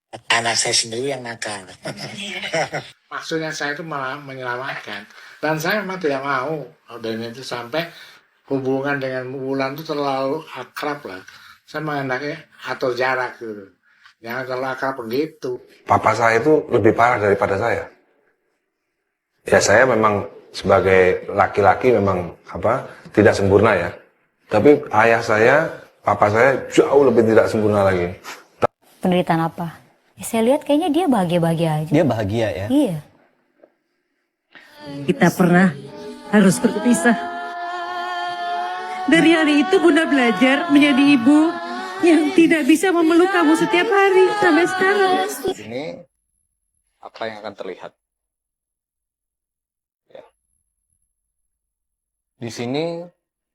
Anak saya sendiri yang nakal. Maksudnya saya itu malah menyelamatkan. Dan saya memang tidak mau. Dan itu sampai hubungan dengan Wulan itu terlalu akrab lah. Saya mengendaki atur jarak gitu. Jangan terlalu akrab begitu. Papa saya itu lebih parah daripada saya. Ya saya memang sebagai laki-laki memang tidak sempurna ya. Tapi ayah saya, papa saya jauh lebih tidak sempurna lagi. Penderitaan apa? Ya, saya lihat kayaknya dia bahagia-bahagia aja. Dia bahagia ya? Iya. Kita pernah harus berpisah. Dari hari itu Bunda belajar menjadi ibu yang tidak bisa memeluk kamu setiap hari sampai sekarang. Ini apa yang akan terlihat? Ya. Di sini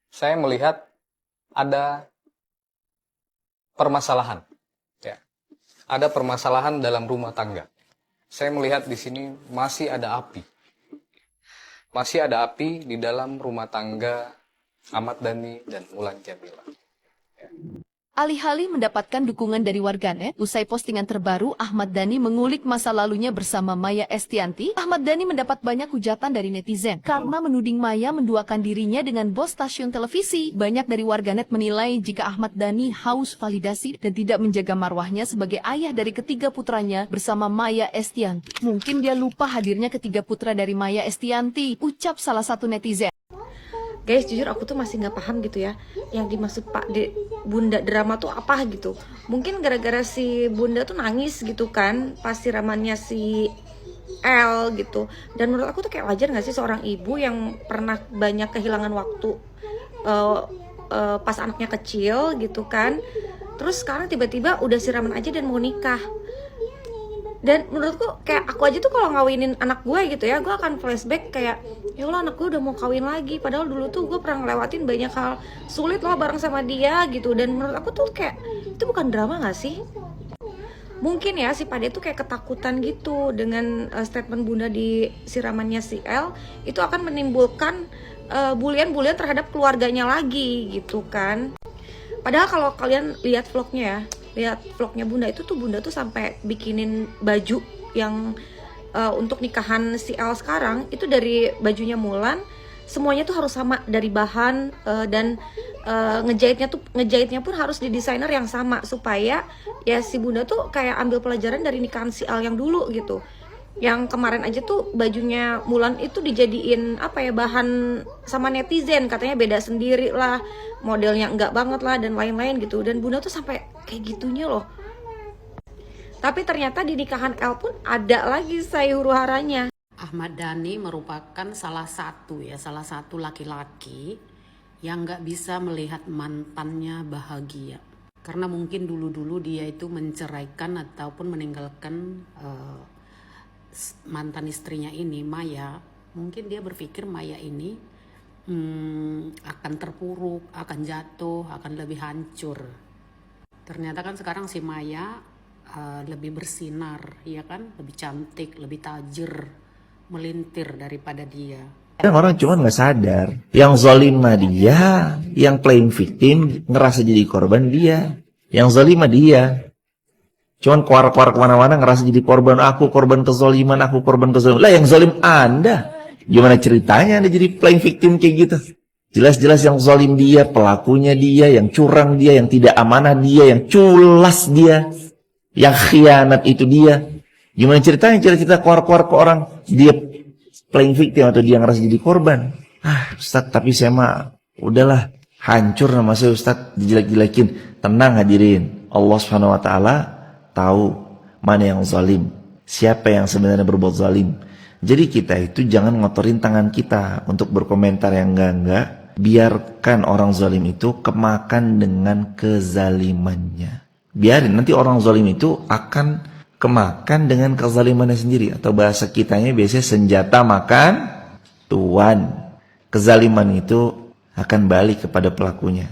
saya melihat ada permasalahan. Ya. Ada permasalahan dalam rumah tangga. Saya melihat di sini masih ada api. Masih ada api di dalam rumah tangga Ahmad Dhani dan Mulan Jamila. Alih-alih mendapatkan dukungan dari warganet, usai postingan terbaru Ahmad Dhani mengulik masa lalunya bersama Maya Estianty, Ahmad Dhani mendapat banyak hujatan dari netizen karena menuding Maya menduakan dirinya dengan bos stasiun televisi. Banyak dari warganet menilai jika Ahmad Dhani haus validasi dan tidak menjaga marwahnya sebagai ayah dari ketiga putranya bersama Maya Estianty. Mungkin dia lupa hadirnya ketiga putra dari Maya Estianty, ucap salah satu netizen. Guys, jujur aku tuh masih nggak paham gitu ya, yang dimaksud Bunda drama tuh apa gitu. Mungkin gara-gara si Bunda tuh nangis gitu kan pas siramannya si L gitu. Dan menurut aku tuh kayak wajar nggak sih seorang ibu yang pernah banyak kehilangan waktu pas anaknya kecil gitu kan, terus sekarang tiba-tiba udah siraman aja dan mau nikah. Dan menurutku kayak aku aja tuh kalau ngawinin anak gue gitu ya, gue akan flashback kayak ya Allah, anak gue udah mau kawin lagi, padahal dulu tuh gue pernah ngelewatin banyak hal sulit loh bareng sama dia gitu. Dan menurut aku tuh kayak itu bukan drama gak sih? Mungkin ya si Pade tuh kayak ketakutan gitu dengan statement Bunda di siramannya si L, itu akan menimbulkan bulian-bulian terhadap keluarganya lagi gitu kan. Padahal kalau kalian lihat vlognya ya, lihat vlognya Bunda itu tuh, Bunda tuh sampai bikinin baju yang untuk nikahan si El sekarang itu dari bajunya Mulan, semuanya tuh harus sama dari bahan dan ngejahitnya pun harus di desainer yang sama supaya ya si Bunda tuh kayak ambil pelajaran dari nikahan si El yang dulu gitu. Yang kemarin aja tuh bajunya Mulan itu dijadiin apa ya, bahan sama netizen, katanya beda sendiri lah, modelnya enggak banget lah dan lain-lain gitu. Dan Bunda tuh sampai kayak gitunya loh. Tapi ternyata di nikahan El pun ada lagi say huru haranya. Ahmad Dhani merupakan salah satu laki-laki yang nggak bisa melihat mantannya bahagia. Karena mungkin dulu-dulu dia itu menceraikan ataupun meninggalkan mantan istrinya ini, Maya. Mungkin dia berpikir Maya ini akan terpuruk, akan jatuh, akan lebih hancur. Ternyata kan sekarang si Maya lebih bersinar, ya kan, lebih cantik, lebih tajir, melintir daripada dia. Orang cuma nggak sadar, yang zalim mah dia, yang playing victim ngerasa jadi korban dia, yang zalim mah dia. Cuman kuar-kuar kemana-mana ngerasa jadi korban, aku korban kezaliman, aku korban kezaliman. Lah yang zalim Anda. Gimana ceritanya Anda jadi playing victim kayak gitu? Jelas-jelas yang zalim dia, pelakunya dia, yang curang dia, yang tidak amanah dia, yang culas dia, yang khianat itu dia. Gimana ceritanya cerita kuar-kuar ke orang dia playing victim atau dia ngerasa jadi korban? Ustaz, tapi saya mah udahlah, hancur nama saya Ustaz, dijelek-jelekin. Tenang hadirin, Allah Subhanahu wa taala tahu mana yang zalim, siapa yang sebenarnya berbuat zalim. Jadi kita itu jangan ngotorin tangan kita untuk berkomentar yang enggak-enggak. Biarkan orang zalim itu kemakan dengan kezalimannya. Biarin, nanti orang zalim itu akan kemakan dengan kezalimannya sendiri. Atau bahasa kitanya biasanya senjata makan tuan. Kezaliman itu akan balik kepada pelakunya.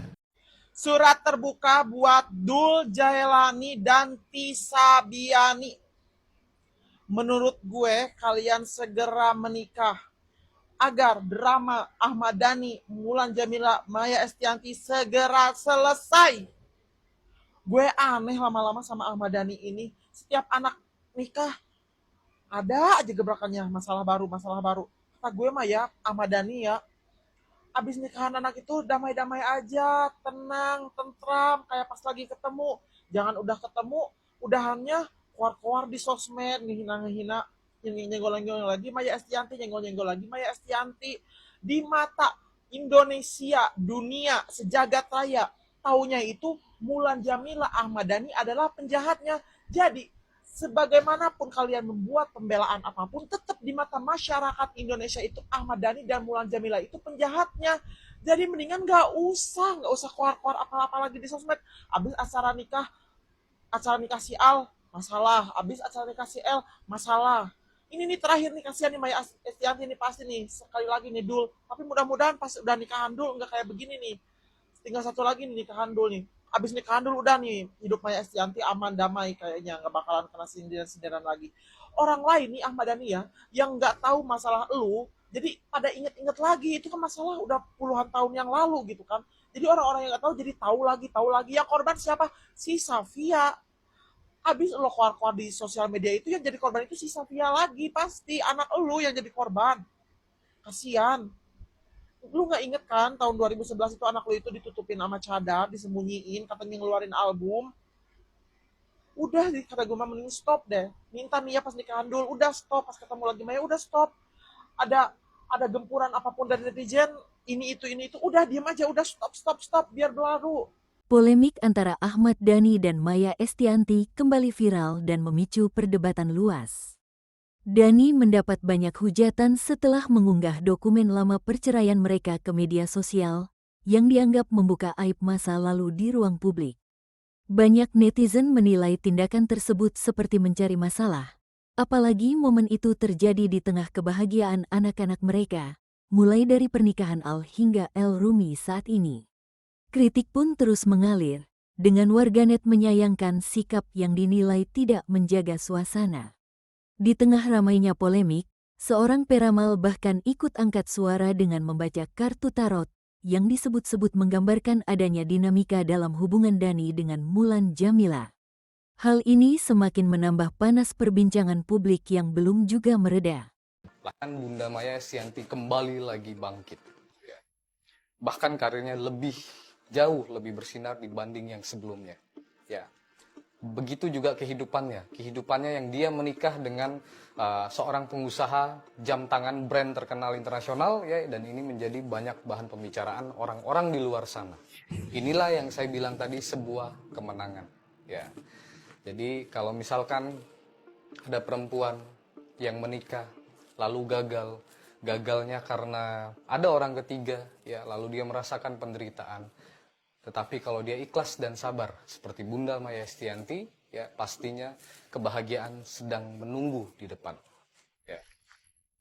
Surat terbuka buat Dul Jailani dan Tisabiani. Menurut gue, kalian segera menikah agar drama Ahmad Dhani, Mulan Jamila, Maya Estianty segera selesai. Gue aneh lama-lama sama Ahmad Dhani ini. Setiap anak nikah ada aja gebrakannya, masalah baru, masalah baru. Kata gue mah ya, Ahmad Dhani ya, abis nikahan anak itu damai-damai aja, tenang, tentram, kayak pas lagi ketemu. Jangan udah ketemu, udahannya keluar-keluar di sosmed, ngehina-ngehina, nyenggol-nyenggol lagi Maya Estianti, nyenggol-nyenggol lagi Maya Estianti. Di mata Indonesia, dunia, sejagat raya, taunya itu Mulan Jamila, Ahmad Dhani adalah penjahatnya. Jadi, sebagaimanapun kalian membuat pembelaan apapun, tetap di mata masyarakat Indonesia itu Ahmad Dhani dan Mulan Jamila itu penjahatnya. Jadi mendingan nggak usah keluar-keluar apa-apa lagi di sosmed. Abis acara nikah si Al, masalah. Abis acara nikah si L, masalah. Ini nih terakhir nih, kasihan nih Maya Estianti nih pasti nih, sekali lagi nih Dul. Tapi mudah-mudahan pas udah nikahan Dul nggak kayak begini nih. Tinggal satu lagi nih nikahan Dul nih. Abis nikahan dulu udah nih, hidup Maya Estianti aman damai kayaknya, nggak bakalan kena sindiran-sindiran lagi. Orang lain nih Ahmad Dhani ya, yang nggak tahu masalah lu, jadi pada inget-inget lagi, itu kan masalah udah puluhan tahun yang lalu gitu kan. Jadi orang-orang yang nggak tahu jadi tahu lagi. Yang korban siapa? Si Safia. Abis lo keluar-keluar di sosial media itu yang jadi korban itu si Safia lagi, pasti anak lu yang jadi korban. Kasian. Lu nggak inget kan tahun 2011 itu anak lu itu ditutupin sama cadar, disembunyiin, katanya ngeluarin album. Udah, kata gue mah mending stop deh. Minta Mia pas nikahan dulu, udah stop. Pas ketemu lagi Maya, udah stop. Ada gempuran apapun dari netizen, ini itu, udah diem aja, udah stop, biar berlalu. Polemik antara Ahmad Dhani dan Maya Estianti kembali viral dan memicu perdebatan luas. Dhani mendapat banyak hujatan setelah mengunggah dokumen lama perceraian mereka ke media sosial yang dianggap membuka aib masa lalu di ruang publik. Banyak netizen menilai tindakan tersebut seperti mencari masalah, apalagi momen itu terjadi di tengah kebahagiaan anak-anak mereka, mulai dari pernikahan Al hingga El Rumi saat ini. Kritik pun terus mengalir, dengan warganet menyayangkan sikap yang dinilai tidak menjaga suasana. Di tengah ramainya polemik, seorang peramal bahkan ikut angkat suara dengan membaca kartu tarot yang disebut-sebut menggambarkan adanya dinamika dalam hubungan Dhani dengan Mulan Jamila. Hal ini semakin menambah panas perbincangan publik yang belum juga mereda. Bahkan Bunda Maya Estianti kembali lagi bangkit. Bahkan karirnya jauh lebih bersinar dibanding yang sebelumnya. Ya. Begitu juga kehidupannya yang dia menikah dengan seorang pengusaha jam tangan brand terkenal internasional ya, dan ini menjadi banyak bahan pembicaraan orang-orang di luar sana. Inilah yang saya bilang tadi, sebuah kemenangan ya. Jadi kalau misalkan ada perempuan yang menikah lalu gagalnya karena ada orang ketiga ya, lalu dia merasakan penderitaan. Tetapi kalau dia ikhlas dan sabar, seperti Bunda Maya Estianti, ya pastinya kebahagiaan sedang menunggu di depan. Ya.